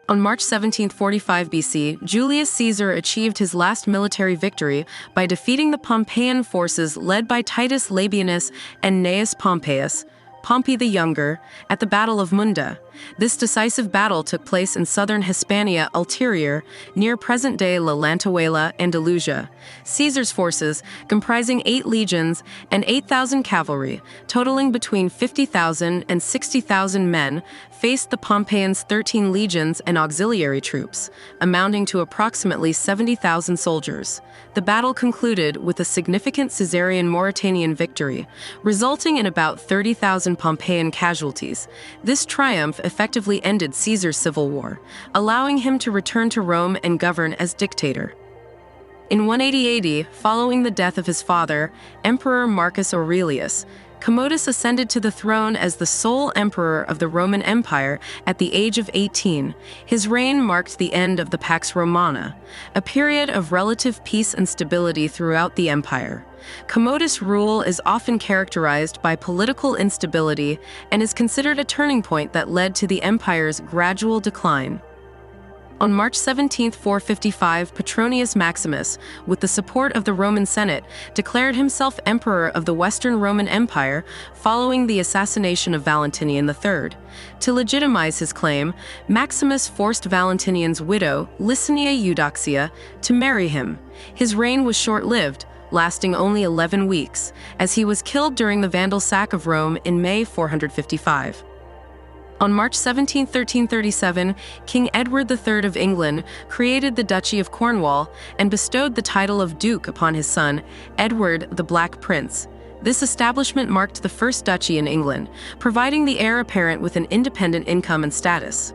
On March 1745 BC, Julius Caesar achieved his last military victory by defeating the Pompeian forces led by Titus Labienus and Gnaeus Pompeius, Pompey the Younger, at the Battle of Munda. This decisive battle took place in southern Hispania Ulterior, near present-day La Lantuela, Andalusia. Caesar's forces, comprising 8 legions and 8,000 cavalry, totaling between 50,000 and 60,000 men, faced the Pompeians' 13 legions and auxiliary troops, amounting to approximately 70,000 soldiers. The battle concluded with a significant Caesarian Mauritanian victory, resulting in about 30,000 Pompeian casualties. This triumph effectively ended Caesar's civil war, allowing him to return to Rome and govern as dictator. In 180 AD, following the death of his father, Emperor Marcus Aurelius, Commodus ascended to the throne as the sole emperor of the Roman Empire at the age of 18. His reign marked the end of the Pax Romana, a period of relative peace and stability throughout the empire. Commodus' rule is often characterized by political instability and is considered a turning point that led to the empire's gradual decline. On March 17, 455, Petronius Maximus, with the support of the Roman Senate, declared himself emperor of the Western Roman Empire following the assassination of Valentinian III. To legitimize his claim, Maximus forced Valentinian's widow, Licinia Eudoxia, to marry him. His reign was short-lived, lasting only 11 weeks, as he was killed during the Vandal sack of Rome in May 455. On March 17, 1337, King Edward III of England created the Duchy of Cornwall and bestowed the title of Duke upon his son, Edward the Black Prince. This establishment marked the first duchy in England, providing the heir apparent with an independent income and status.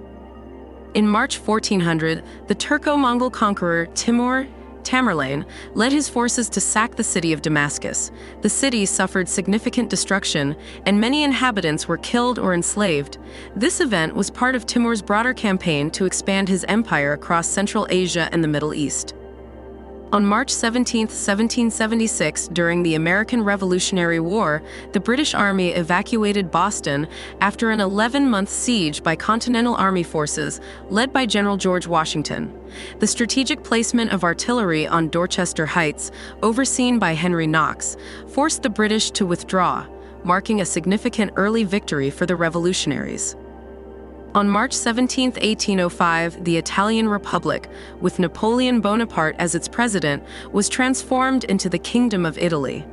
In March 1400, the Turko-Mongol conqueror Timur Tamerlane led his forces to sack the city of Damascus. The city suffered significant destruction, and many inhabitants were killed or enslaved. This event was part of Timur's broader campaign to expand his empire across Central Asia and the Middle East. On March 17, 1776, during the American Revolutionary War, the British Army evacuated Boston after an 11-month siege by Continental Army forces, led by General George Washington. The strategic placement of artillery on Dorchester Heights, overseen by Henry Knox, forced the British to withdraw, marking a significant early victory for the revolutionaries. On March 17, 1805, the Italian Republic, with Napoleon Bonaparte as its president, was transformed into the Kingdom of Italy.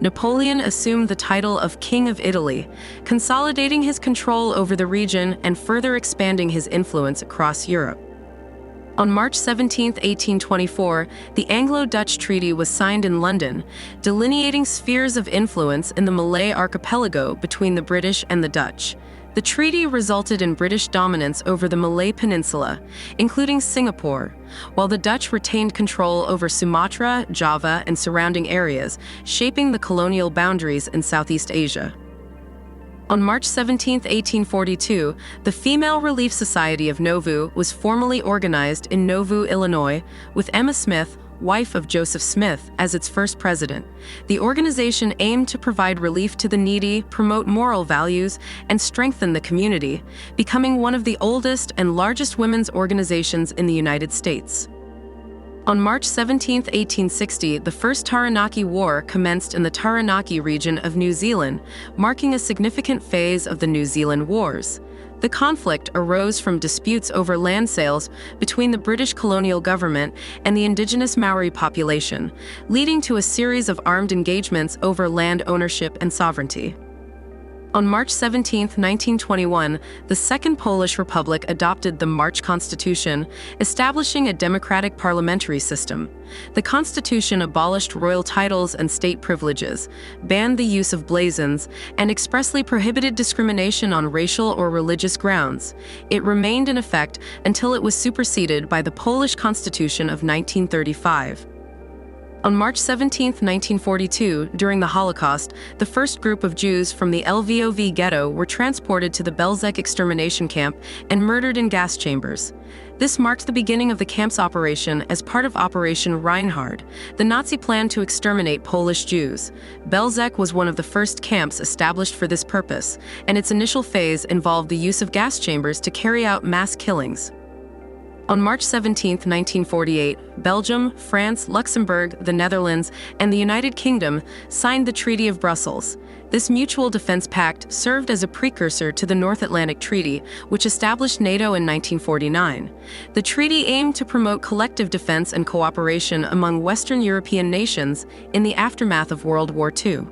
Napoleon assumed the title of King of Italy, consolidating his control over the region and further expanding his influence across Europe. On March 17, 1824, the Anglo-Dutch Treaty was signed in London, delineating spheres of influence in the Malay archipelago between the British and the Dutch. The treaty resulted in British dominance over the Malay Peninsula, including Singapore, while the Dutch retained control over Sumatra, Java, and surrounding areas, shaping the colonial boundaries in Southeast Asia. On March 17, 1842, the Female Relief Society of Nauvoo was formally organized in Nauvoo, Illinois, with Emma Smith, wife of Joseph Smith, as its first president. The organization aimed to provide relief to the needy, promote moral values, and strengthen the community, becoming one of the oldest and largest women's organizations in the United States. On March 17, 1860, the First Taranaki War commenced in the Taranaki region of New Zealand, marking a significant phase of the New Zealand Wars. The conflict arose from disputes over land sales between the British colonial government and the indigenous Maori population, leading to a series of armed engagements over land ownership and sovereignty. On March 17, 1921, the Second Polish Republic adopted the March Constitution, establishing a democratic parliamentary system. The constitution abolished royal titles and state privileges, banned the use of blazons, and expressly prohibited discrimination on racial or religious grounds. It remained in effect until it was superseded by the Polish Constitution of 1935. On March 17, 1942, during the Holocaust, the first group of Jews from the Lvov ghetto were transported to the Belzec extermination camp and murdered in gas chambers. This marked the beginning of the camp's operation as part of Operation Reinhard, the Nazi plan to exterminate Polish Jews. Belzec was one of the first camps established for this purpose, and its initial phase involved the use of gas chambers to carry out mass killings. On March 17, 1948, Belgium, France, Luxembourg, the Netherlands, and the United Kingdom signed the Treaty of Brussels. This mutual defense pact served as a precursor to the North Atlantic Treaty, which established NATO in 1949. The treaty aimed to promote collective defense and cooperation among Western European nations in the aftermath of World War II.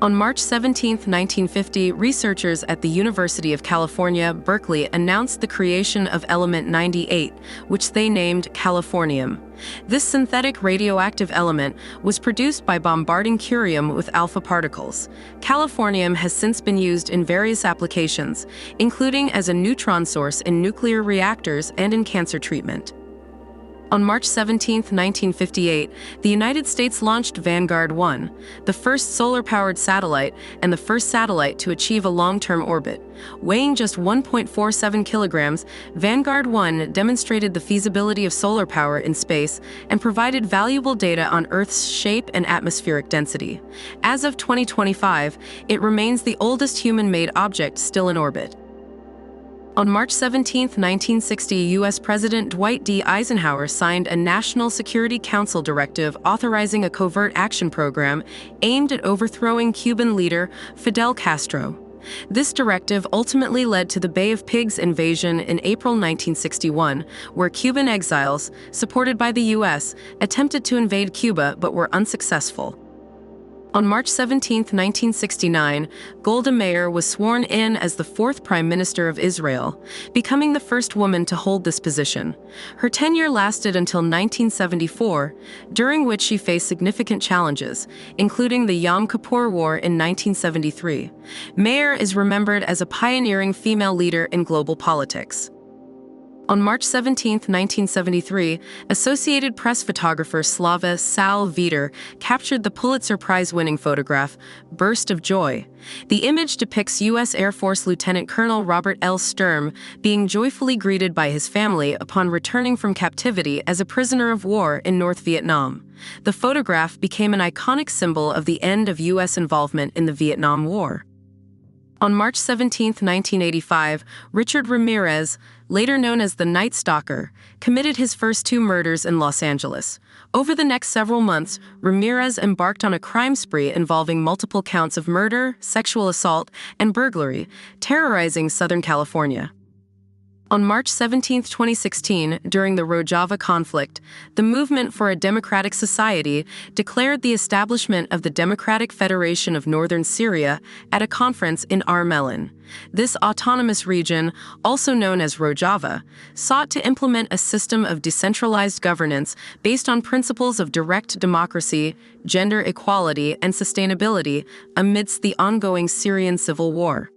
On March 17, 1950, researchers at the University of California, Berkeley announced the creation of element 98, which they named californium. This synthetic radioactive element was produced by bombarding curium with alpha particles. Californium has since been used in various applications, including as a neutron source in nuclear reactors and in cancer treatment. On March 17, 1958, the United States launched Vanguard 1, the first solar-powered satellite and the first satellite to achieve a long-term orbit. Weighing just 1.47 kilograms, Vanguard 1 demonstrated the feasibility of solar power in space and provided valuable data on Earth's shape and atmospheric density. As of 2025, it remains the oldest human-made object still in orbit. On March 17, 1960, U.S. President Dwight D. Eisenhower signed a National Security Council directive authorizing a covert action program aimed at overthrowing Cuban leader Fidel Castro. This directive ultimately led to the Bay of Pigs invasion in April 1961, where Cuban exiles, supported by the U.S., attempted to invade Cuba but were unsuccessful. On March 17, 1969, Golda Meir was sworn in as the fourth Prime Minister of Israel, becoming the first woman to hold this position. Her tenure lasted until 1974, during which she faced significant challenges, including the Yom Kippur War in 1973. Meir is remembered as a pioneering female leader in global politics. On March 17, 1973, Associated Press photographer Slava Sal-Vider captured the Pulitzer Prize-winning photograph, Burst of Joy. The image depicts U.S. Air Force Lieutenant Colonel Robert L. Sturm being joyfully greeted by his family upon returning from captivity as a prisoner of war in North Vietnam. The photograph became an iconic symbol of the end of U.S. involvement in the Vietnam War. On March 17, 1985, Richard Ramirez, later known as the Night Stalker, committed his first two murders in Los Angeles. Over the next several months, Ramirez embarked on a crime spree involving multiple counts of murder, sexual assault, and burglary, terrorizing Southern California. On March 17, 2016, during the Rojava conflict, the Movement for a Democratic Society declared the establishment of the Democratic Federation of Northern Syria at a conference in Armelin. This autonomous region, also known as Rojava, sought to implement a system of decentralized governance based on principles of direct democracy, gender equality, and sustainability amidst the ongoing Syrian civil war.